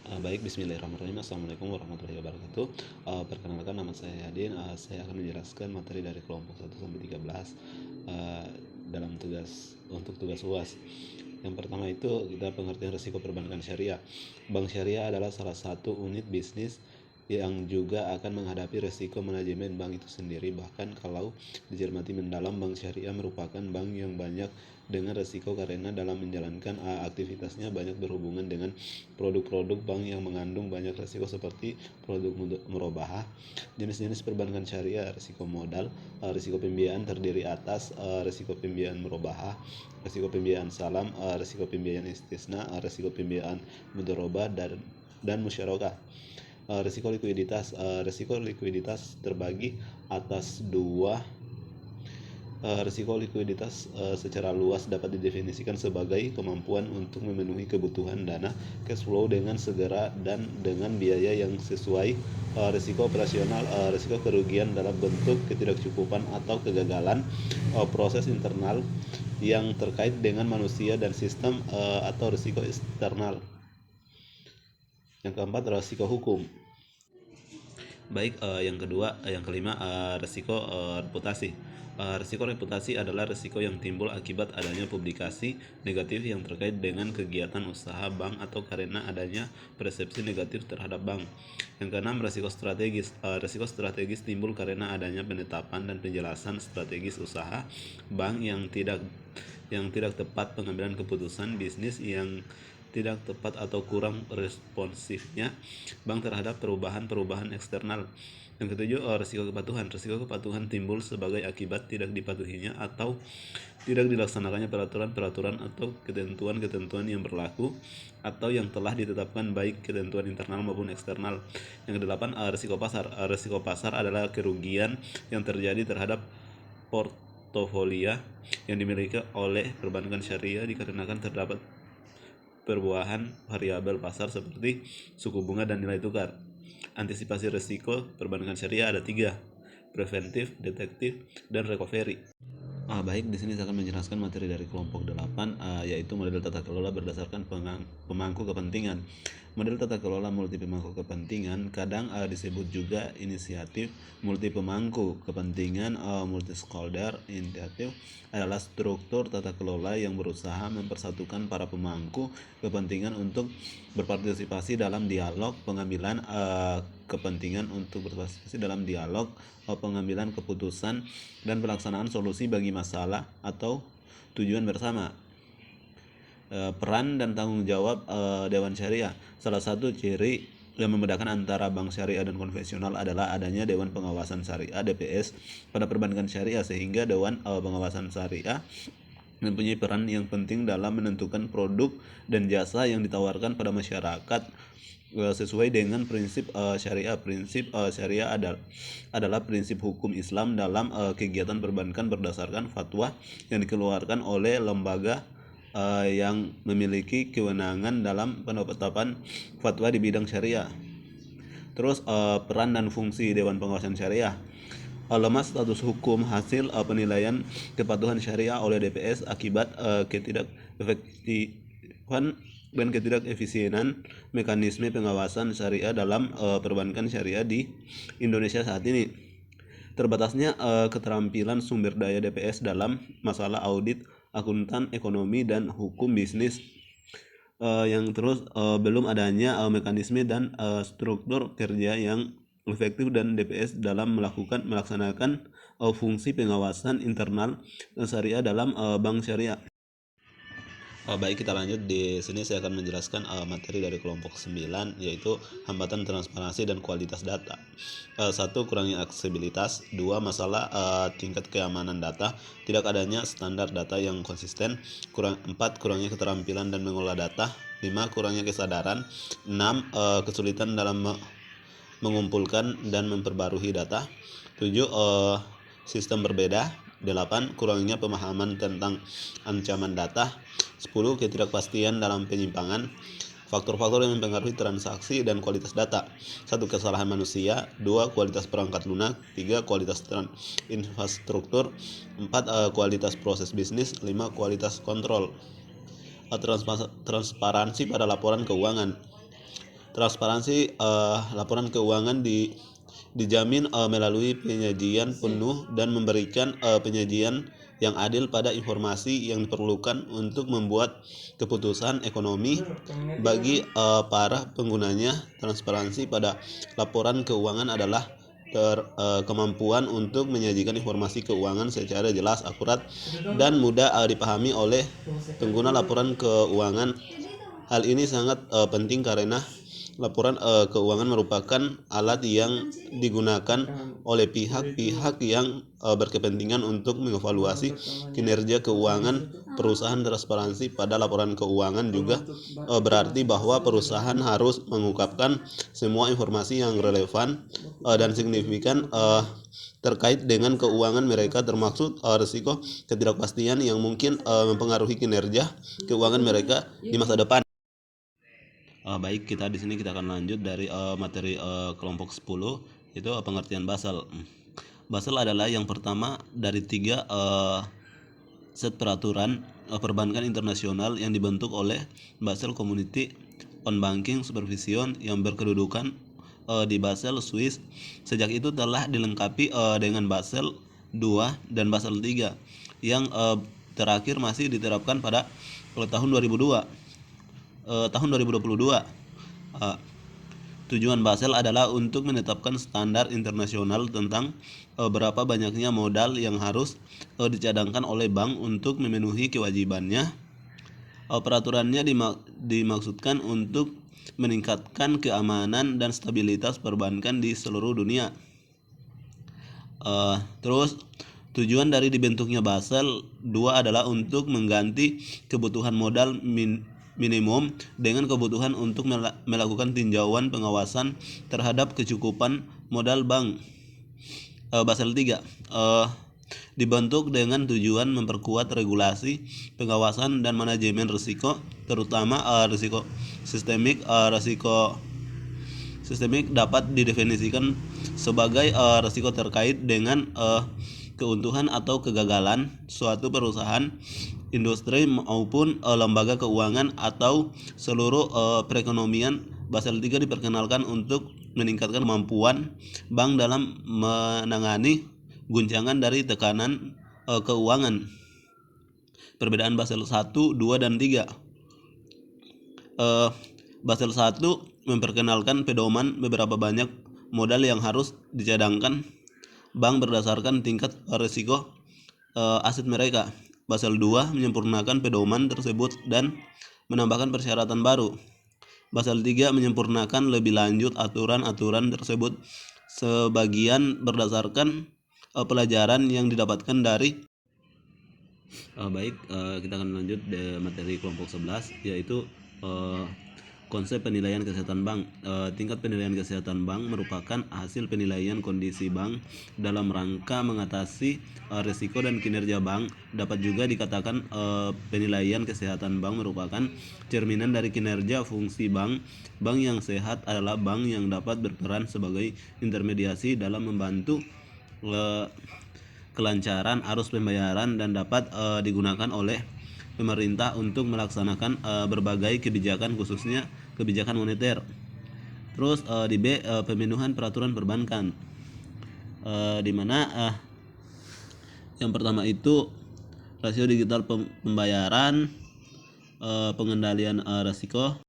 Baik, bismillahirrahmanirrahim. Assalamualaikum warahmatullahi wabarakatuh. Perkenalkan, nama saya Yadin. Saya akan menjelaskan materi dari kelompok 1 sampai 13 dalam tugas UAS. Yang pertama itu kita pengertian risiko perbankan syariah. Bank syariah adalah salah satu unit bisnis yang juga akan menghadapi risiko manajemen bank itu sendiri. Bahkan kalau dicermati mendalam, bank syariah merupakan bank yang banyak dengan risiko karena dalam menjalankan aktivitasnya banyak berhubungan dengan produk-produk bank yang mengandung banyak risiko seperti produk murabahah. Jenis-jenis perbankan syariah: risiko modal, risiko pembiayaan terdiri atas risiko pembiayaan murabahah, risiko pembiayaan salam, risiko pembiayaan istisna, risiko pembiayaan mudharabah dan musyarakah. Risiko likuiditas. Risiko likuiditas terbagi atas dua. Risiko likuiditas secara luas dapat didefinisikan sebagai kemampuan untuk memenuhi kebutuhan dana cash flow dengan segera dan dengan biaya yang sesuai. Risiko operasional. Risiko kerugian dalam bentuk ketidakcukupan atau kegagalan proses internal yang terkait dengan manusia dan sistem, atau risiko eksternal. Yang keempat, risiko hukum. Baik, yang kelima, risiko reputasi. Risiko reputasi adalah risiko yang timbul akibat adanya publikasi negatif yang terkait dengan kegiatan usaha bank atau karena adanya persepsi negatif terhadap bank. Yang keenam, risiko strategis. Risiko strategis timbul karena adanya penetapan dan penjelasan strategis usaha bank yang tidak tepat, pengambilan keputusan bisnis yang tidak tepat atau kurang responsifnya bank terhadap perubahan eksternal. Yang ketujuh, risiko kepatuhan. Risiko kepatuhan timbul sebagai akibat tidak dipatuhinya atau tidak dilaksanakannya peraturan atau ketentuan yang berlaku atau yang telah ditetapkan, baik ketentuan internal maupun eksternal. Yang kedelapan, risiko pasar. Risiko pasar adalah kerugian yang terjadi terhadap portofolio yang dimiliki oleh perbankan syariah dikarenakan terdapat perubahan variabel pasar seperti suku bunga dan nilai tukar. Antisipasi risiko perbankan syariah ada 3: preventif, detektif, dan recovery. Baik, di sini saya akan menjelaskan materi dari kelompok 8, yaitu model tata kelola berdasarkan pemangku kepentingan. Model tata kelola multi pemangku kepentingan kadang disebut juga inisiatif multi pemangku kepentingan, multi stakeholder initiative, adalah struktur tata kelola yang berusaha mempersatukan para pemangku kepentingan untuk berpartisipasi dalam dialog pengambilan pengambilan keputusan dan pelaksanaan solusi bagi masalah atau tujuan bersama. Peran dan tanggung jawab Dewan Syariah. Salah satu ciri yang membedakan antara bank syariah dan konvensional adalah adanya Dewan Pengawasan Syariah (DPS) pada perbankan syariah, sehingga Dewan Pengawasan Syariah mempunyai peran yang penting dalam menentukan produk dan jasa yang ditawarkan pada masyarakat sesuai dengan prinsip syariah. Prinsip syariah adalah prinsip hukum Islam dalam kegiatan perbankan berdasarkan fatwa yang dikeluarkan oleh lembaga yang memiliki kewenangan dalam penetapan fatwa di bidang syariah. Terus, peran dan fungsi Dewan Pengawasan Syariah. Lemah status hukum hasil penilaian kepatuhan syariah oleh DPS akibat ketidakefektifan dan ketidakefisienan mekanisme pengawasan syariah dalam perbankan syariah di Indonesia saat ini. Terbatasnya keterampilan sumber daya DPS dalam masalah audit, akuntan, ekonomi, dan hukum bisnis. Yang terus, belum adanya mekanisme dan struktur kerja yang efektif dan DPS dalam melaksanakan fungsi pengawasan internal syariah dalam bank syariah. Baik, kita lanjut. Di sini saya akan menjelaskan materi dari kelompok 9, yaitu hambatan transparansi dan kualitas data. 1. Kurangnya aksesibilitas. 2. Masalah tingkat keamanan data, tidak adanya standar data yang konsisten. 4. Kurangnya keterampilan dan mengolah data. 5. Kurangnya kesadaran. 6. Kesulitan dalam mengumpulkan dan memperbarui data. 7. Sistem berbeda. 8. Kurangnya pemahaman tentang ancaman data. 10. Ketidakpastian dalam penyimpangan. Faktor-faktor yang mempengaruhi transaksi dan kualitas data. 1. Kesalahan manusia. 2. Kualitas perangkat lunak. 3. Kualitas infrastruktur. 4. Kualitas proses bisnis. 5. Kualitas kontrol. Transparansi pada laporan keuangan. transparansi laporan keuangan dijamin melalui penyajian penuh dan memberikan penyajian yang adil pada informasi yang diperlukan untuk membuat keputusan ekonomi bagi para penggunanya. Transparansi pada laporan keuangan adalah kemampuan untuk menyajikan informasi keuangan secara jelas, akurat, dan mudah dipahami oleh pengguna laporan keuangan. Hal ini sangat penting karena laporan keuangan merupakan alat yang digunakan oleh pihak-pihak yang berkepentingan untuk mengevaluasi kinerja keuangan perusahaan. Transparansi pada laporan keuangan juga berarti bahwa perusahaan harus mengungkapkan semua informasi yang relevan dan signifikan terkait dengan keuangan mereka, termasuk risiko ketidakpastian yang mungkin mempengaruhi kinerja keuangan mereka di masa depan. Baik, kita di sini kita akan lanjut dari materi kelompok 10, itu pengertian Basel. Basel adalah yang pertama dari 3 set peraturan perbankan internasional yang dibentuk oleh Basel Community on Banking Supervision yang berkedudukan di Basel, Swiss. Sejak itu telah dilengkapi dengan Basel II dan Basel III yang terakhir masih diterapkan pada tahun 2022. Tujuan Basel adalah untuk menetapkan standar internasional tentang berapa banyaknya modal yang harus dicadangkan oleh bank untuk memenuhi kewajibannya. Peraturannya dimaksudkan untuk meningkatkan keamanan dan stabilitas perbankan di seluruh dunia. Terus tujuan dari dibentuknya Basel II adalah untuk mengganti kebutuhan modal minimum dengan kebutuhan untuk melakukan tinjauan pengawasan terhadap kecukupan modal bank. Basel III dibentuk dengan tujuan memperkuat regulasi, pengawasan, dan manajemen risiko, terutama risiko sistemik. Risiko sistemik dapat didefinisikan sebagai risiko terkait dengan keuntungan atau kegagalan suatu perusahaan, industri, maupun lembaga keuangan atau seluruh perekonomian. Basel III diperkenalkan untuk meningkatkan kemampuan bank dalam menangani guncangan dari tekanan keuangan. Perbedaan Basel I, II, dan III. Basel I memperkenalkan pedoman beberapa banyak modal yang harus dicadangkan bank berdasarkan tingkat risiko aset mereka. Basel II menyempurnakan pedoman tersebut dan menambahkan persyaratan baru. Basel III menyempurnakan lebih lanjut aturan-aturan tersebut sebagian berdasarkan pelajaran yang didapatkan dari kita akan lanjut di materi kelompok 11, yaitu konsep penilaian kesehatan bank. Tingkat penilaian kesehatan bank merupakan hasil penilaian kondisi bank dalam rangka mengatasi risiko dan kinerja bank. Dapat juga dikatakan penilaian kesehatan bank merupakan cerminan dari kinerja fungsi bank. Bank yang sehat adalah bank yang dapat berperan sebagai intermediasi dalam membantu kelancaran arus pembayaran dan dapat digunakan oleh pemerintah untuk melaksanakan berbagai kebijakan, khususnya kebijakan moneter. Terus di B, pemenuhan peraturan perbankan, di mana yang pertama itu rasio digital pembayaran, pengendalian risiko,